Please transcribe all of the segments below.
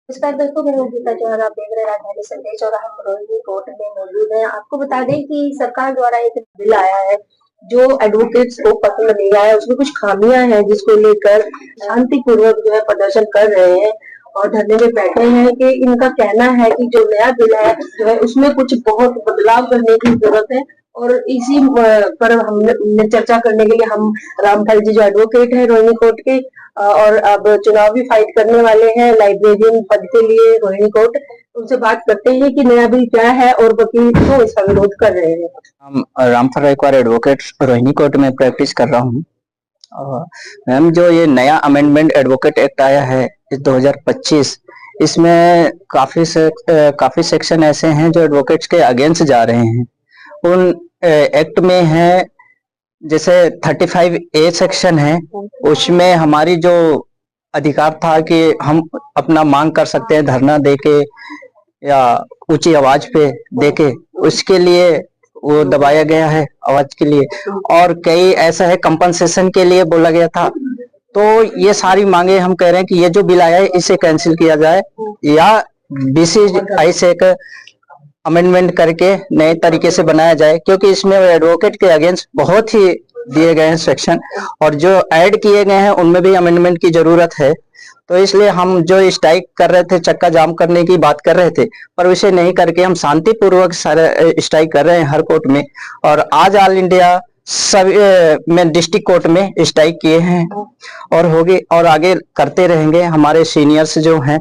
नमस्कार दोस्तों, मैं हूं गीता जौहर। आप देख रहे हैं राजधानी संदेश और हम रोहिणी कोर्ट में मौजूद हैं। आपको बता दें कि सरकार द्वारा एक बिल आया है जो एडवोकेट्स को पसंद नहीं आया। उसमें कुछ खामियां हैं जिसको लेकर शांतिपूर्वक जो है प्रदर्शन कर रहे हैं और धरने में बैठे हैं। कि इनका कहना है कि जो नया बिल है जो है उसमें कुछ बहुत बदलाव करने की जरूरत है। और इसी पर हमने चर्चा करने के लिए हम रामफल जी जो एडवोकेट है रोहिणी कोर्ट के और अब चुनाव भी फाइट करने वाले हैं लाइब्रेरियन पद के लिए रोहिणी कोर्ट, उनसे बात करते हैं कि नया बिल क्या है और वकील क्यों इसका विरोध कर रहे हैं। हम रामफल रायकवार एडवोकेट रोहिणी कोर्ट में प्रैक्टिस कर रहा हूँ। मैम, जो ये नया अमेंडमेंट एडवोकेट एक्ट आया है 2025, इसमें काफी सेक्शन ऐसे हैं जो एडवोकेट्स के अगेंस्ट जा रहे हैं। उन एक्ट में है जैसे 35A सेक्शन है, उसमें हमारी जो अधिकार था कि हम अपना मांग कर सकते हैं धरना देके या ऊंची आवाज पे देके, उसके लिए वो दबाया गया है आवाज के लिए। और कई ऐसा है कंपनसेशन के लिए बोला गया था। तो ये सारी मांगे हम कह रहे हैं कि ये जो बिल आया है इसे कैंसिल किया जाए या BCI से एक अमेंडमेंट करके नए तरीके से बनाया जाए, क्योंकि इसमें एडवोकेट के अगेंस्ट बहुत ही दिए गए हैं सेक्शन और जो ऐड किए गए हैं उनमें भी अमेंडमेंट की जरूरत है। तो इसलिए हम जो स्ट्राइक कर रहे थे, चक्का जाम करने की बात कर रहे थे, पर उसे नहीं करके हम शांतिपूर्वक सारे स्ट्राइक कर रहे हैं हर कोर्ट में। और आज ऑल इंडिया सभी में डिस्ट्रिक्ट कोर्ट में स्ट्राइक किए हैं और होगी और आगे करते रहेंगे। हमारे सीनियर्स जो हैं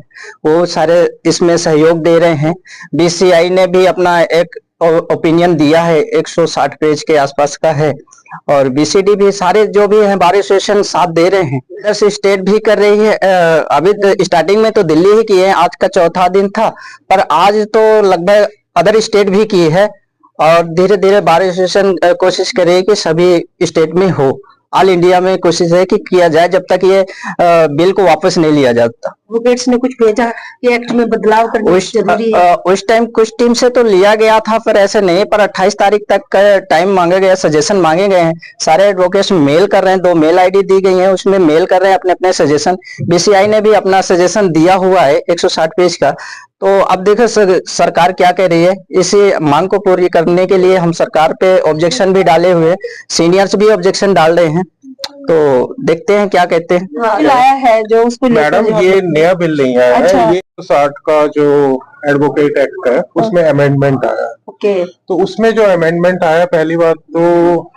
वो सारे इसमें सहयोग दे रहे हैं। BCI ने भी अपना एक ओपिनियन दिया है, 160 पेज के आसपास का है। और BCD भी, सारे जो भी हैं बार एसोसिएशन साथ दे रहे हैं। इधर स्टेट भी कर रही है। अभी स्टार्टिंग में तो दिल्ली ही की है, आज का चौथा दिन था, पर आज तो लगभग अदर स्टेट भी की है। और धीरे धीरे बार एसोसिएशन कोशिश करे कि सभी स्टेट में हो। ऑल इंडिया में कोशिश है कि किया जाए जब तक ये बिल को वापस नहीं लिया जाता। एडवोकेट्स ने कुछ भेजा कि एक्ट में बदलाव करना जरूरी है। उस टाइम कुछ टीम से तो लिया गया था, पर ऐसे नहीं। पर 28 तारीख तक का टाइम मांगे गए, सजेशन मांगे गए हैं। सारे एडवोकेट्स मेल कर रहे हैं, 2 मेल ID दी गई है, उसमें मेल कर रहे हैं अपने अपने सजेशन। BCI ने भी अपना सजेशन दिया हुआ है 160 पेज का। तो अब देखो सरकार क्या कह रही है। इसी मांग को पूरी करने के लिए हम सरकार पे ऑब्जेक्शन भी डाले हुए, सीनियर्स भी ऑब्जेक्शन डाल रहे हैं। तो देखते हैं क्या कहते हैं। लाया है जो उसको मैडम, ये नया बिल नहीं आया अच्छा। है। ये 60 का जो एडवोकेट एक्ट है उसमें अमेंडमेंट आया। ओके। तो उसमें जो अमेंडमेंट आया, पहली बात तो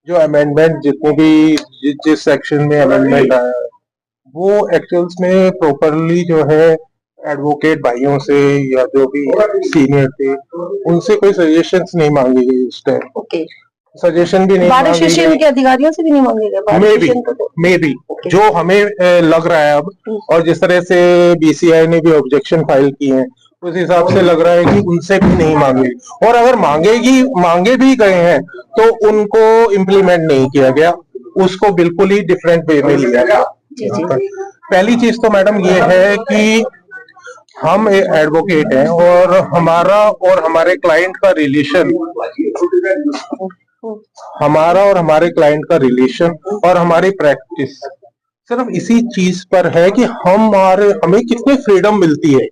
जो अमेंडमेंट जितने भी जिस सेक्शन में अमेंडमेंट आया है वो एक्चुअल्स में प्रॉपरली जो है एडवोकेट भाइयों से या जो भी सीनियर थे उनसे कोई सजेशंस नहीं मांगी गई उस टाइम। ओके। सजेशन भी नहीं बार मांगी एसोसिएशन गई। के अधिकारियों से भी नहीं मांगे गए। मे बी जो हमें लग रहा है अब, और जिस तरह से BCI ने भी ऑब्जेक्शन फाइल की है, उस हिसाब से लग रहा है कि उनसे भी नहीं मांगे। और अगर मांगे भी गए हैं तो उनको इम्प्लीमेंट नहीं किया गया, उसको बिल्कुल ही डिफरेंट वे में लिया गया। पहली चीज तो मैडम ये है कि हम एडवोकेट हैं और हमारा और हमारे क्लाइंट का रिलेशन, और हमारी प्रैक्टिस सिर्फ इसी चीज पर है कि हमें कितनी फ्रीडम मिलती है।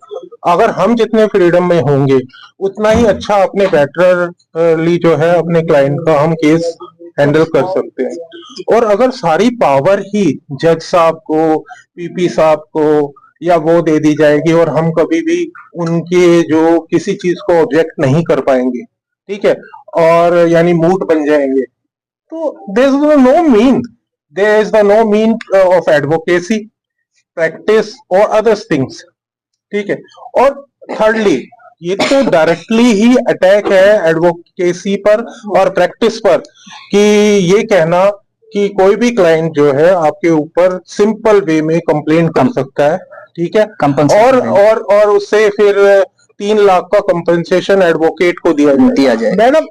अगर हम जितने फ्रीडम में होंगे उतना ही अच्छा अपने बेटरली जो है अपने क्लाइंट का हम केस हैंडल कर सकते हैं। और अगर सारी पावर ही जज साहब को, PP साहब को या वो दे दी जाएगी और हम कभी भी उनके जो किसी चीज को ऑब्जेक्ट नहीं कर पाएंगे, ठीक है, और यानी मूट बन जाएंगे, तो there is no mean of advocacy practice और अदर थिंग्स, ठीक है। और थर्डली, ये तो डायरेक्टली ही अटैक है एडवोकेसी पर और प्रैक्टिस पर कि ये कहना कि कोई भी क्लाइंट जो है आपके ऊपर सिंपल वे में कंप्लेंट कर सकता है, ठीक है, और उससे फिर 3 लाख का कंपनसेशन एडवोकेट को दिया जाए। Madam,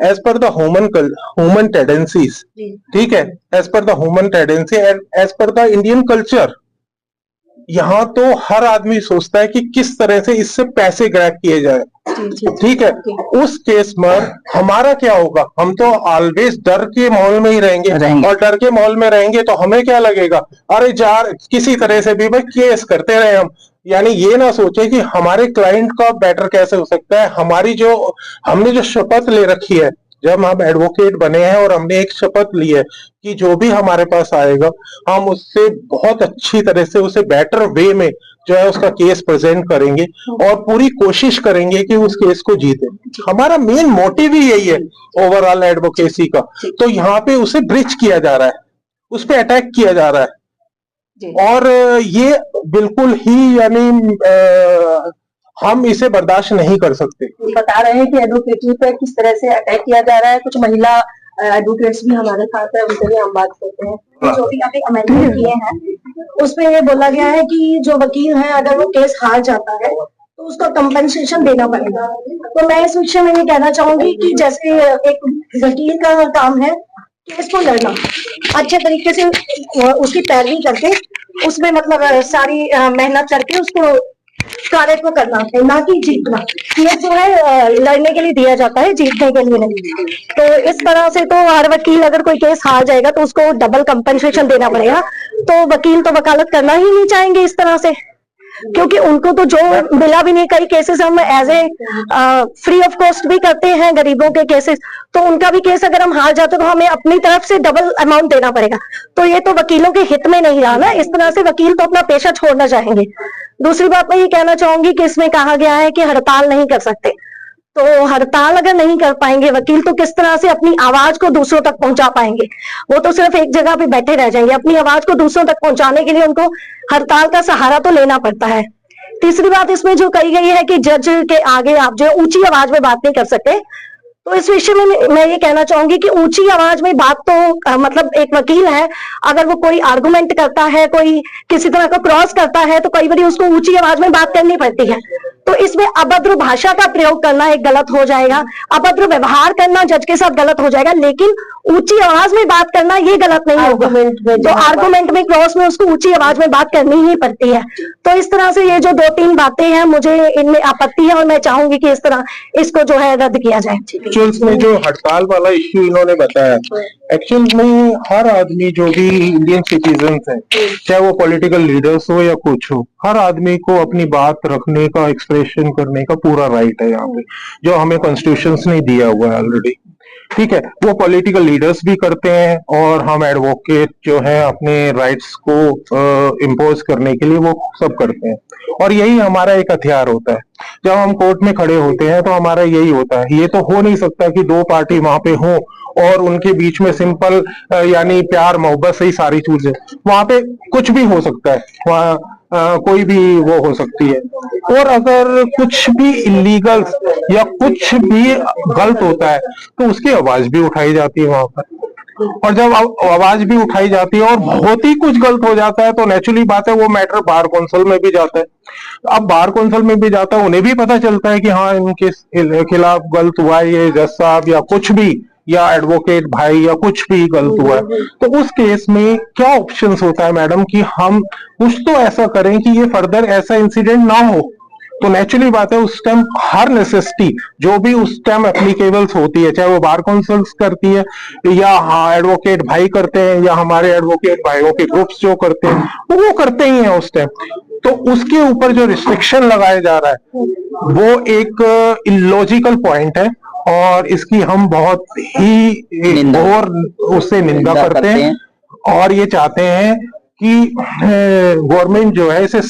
as per the human tendencies, ठीक है, as per the human tendency and as per the Indian culture, यहाँ तो हर आदमी सोचता है कि किस तरह से इससे पैसे ग्रैब किए जाए, ठीक है। उस केस में हमारा क्या होगा? हम तो ऑलवेज डर के माहौल में ही रहेंगे। और डर के माहौल में रहेंगे तो हमें क्या लगेगा, अरे यार किसी तरह से भी भाई केस करते रहे हम, यानी ये ना सोचे कि हमारे क्लाइंट का बेटर कैसे हो सकता है। हमने जो शपथ ले रखी है, जब हम एडवोकेट बने हैं और हमने एक शपथ ली है कि जो भी हमारे पास आएगा हम उससे बहुत अच्छी तरह से उसे बेटर वे में जो है उसका केस प्रेजेंट करेंगे और पूरी कोशिश करेंगे कि उस केस को जीते। हमारा मेन मोटिव ही यही है ओवरऑल एडवोकेसी का। तो यहाँ पे उसे ब्रिज किया जा रहा है, उस पे अटैक किया जा रहा है और ये बिल्कुल ही यानी हम इसे बर्दाश्त नहीं कर सकते। बता रहे हैं कि एडवोकेटी पे किस तरह से अटैक किया जा रहा है। कुछ महिला एडवोकेट्स भी हमारे साथ है, उनसे भी हम बात करते हैं। जो भी काफी अमेंडमेंट किए हैं उसमें ये बोला गया है कि जो वकील है अगर वो केस हार जाता है तो उसको कंपनसेशन देना पड़ेगा। तो मैं इस विषय में ये कहना चाहूंगी कि जैसे एक वकील का काम है केस को लड़ना, अच्छे तरीके से उसकी पैरवी करके उसमें मतलब सारी मेहनत करके उसको कार्य को करना है, ना कि जीतना। केस जो है लड़ने के लिए दिया जाता है, जीतने के लिए नहीं। तो इस तरह से तो हर वकील अगर कोई केस हार जाएगा तो उसको डबल कंपनसेशन देना पड़ेगा। तो वकील तो वकालत करना ही नहीं चाहेंगे इस तरह से, क्योंकि उनको तो जो मिला भी नहीं। कई केसेस हम as a free of cost भी करते हैं गरीबों के केसेस, तो उनका भी केस अगर हम हार जाते तो हमें अपनी तरफ से डबल अमाउंट देना पड़ेगा। तो ये तो वकीलों के हित में नहीं रहा ना। इस तरह से वकील तो अपना पेशा छोड़ना चाहेंगे। दूसरी बात मैं ये कहना चाहूंगी कि इसमें कहा गया है कि हड़ताल नहीं कर सकते। तो हड़ताल अगर नहीं कर पाएंगे वकील तो किस तरह से अपनी आवाज को दूसरों तक पहुंचा पाएंगे। वो तो सिर्फ एक जगह पे बैठे रह जाएंगे। अपनी आवाज को दूसरों तक पहुंचाने के लिए उनको हड़ताल का सहारा तो लेना पड़ता है। तीसरी बात इसमें जो कही गई है कि जज के आगे आप जो ऊंची आवाज में बात नहीं कर सकते, तो इस विषय में मैं ये कहना चाहूंगी कि ऊंची आवाज में बात तो मतलब एक वकील है अगर वो कोई आर्गुमेंट करता है, कोई किसी तरह का क्रॉस करता है तो कई बार उसको ऊंची आवाज में बात करनी पड़ती है। तो इसमें अभद्र भाषा का प्रयोग करना एक गलत हो जाएगा, अभद्र व्यवहार करना जज के साथ गलत हो जाएगा, लेकिन ऊंची आवाज में बात करना ये गलत नहीं होगा। तो आर्गुमेंट में क्रॉस में उसको ऊंची आवाज में बात करनी ही पड़ती है। तो इस तरह से ये जो 2-3 बातें हैं मुझे इनमें आपत्ति है और मैं चाहूंगी कि इस तरह इसको जो है रद्द किया जाए। एक्चुअल्स में जो हड़ताल वाला इश्यू इन्होंने बताया, एक्चुअल में हर आदमी जो भी इंडियन सिटीजन है, चाहे वो पॉलिटिकल लीडर्स हो या कुछ हो, हर आदमी को अपनी बात रखने का, एक्सप्रेशन करने का पूरा राइट है यहाँ पे, जो हमें कॉन्स्टिट्यूशन ने दिया हुआ है ऑलरेडी। ठीक है, वो पॉलिटिकल लीडर्स भी करते हैं और हम एडवोकेट जो है अपने राइट्स को इम्पोज करने के लिए वो सब करते हैं। और यही हमारा एक हथियार होता है। जब हम कोर्ट में खड़े होते हैं तो हमारा यही होता है। ये तो हो नहीं सकता कि 2 पार्टी वहां पे हो और उनके बीच में सिंपल यानी प्यार मोहब्बत से ही सारी चीजें, वहां पे कुछ भी हो सकता है, वहाँ कोई भी वो हो सकती है। और अगर कुछ भी इलीगल या कुछ भी गलत होता है तो उसकी आवाज भी उठाई जाती है वहां पर। और जब आवाज भी उठाई जाती है और बहुत ही कुछ गलत हो जाता है तो नेचुरली बात है वो मैटर बार कौंसिल में भी जाता है। अब बार कौंसिल में भी जाता है, उन्हें भी पता चलता है कि हाँ इनके खिलाफ गलत हुआ है, ये जज साहब या कुछ भी या एडवोकेट भाई या कुछ भी गलत हुआ है। तो उस केस में क्या ऑप्शंस होता है मैडम कि हम कुछ तो ऐसा करें कि ये फर्दर ऐसा इंसिडेंट ना हो। तो नेचुरली बात है उस टाइम हर नेसेसिटी जो भी उस टाइम एप्लीकेबल्स होती है, चाहे वो बार काउंसिल्स करती है या हाँ एडवोकेट भाई करते हैं या हमारे एडवोकेट भाइयों के ग्रुप्स जो करते हैं वो करते ही हैं उस टाइम। तो उसके ऊपर जो रिस्ट्रिक्शन लगाया जा रहा है वो एक इलॉजिकल पॉइंट है और इसकी हम बहुत ही और उससे निंदा करते हैं और ये चाहते हैं कि गवर्नमेंट जो है इसे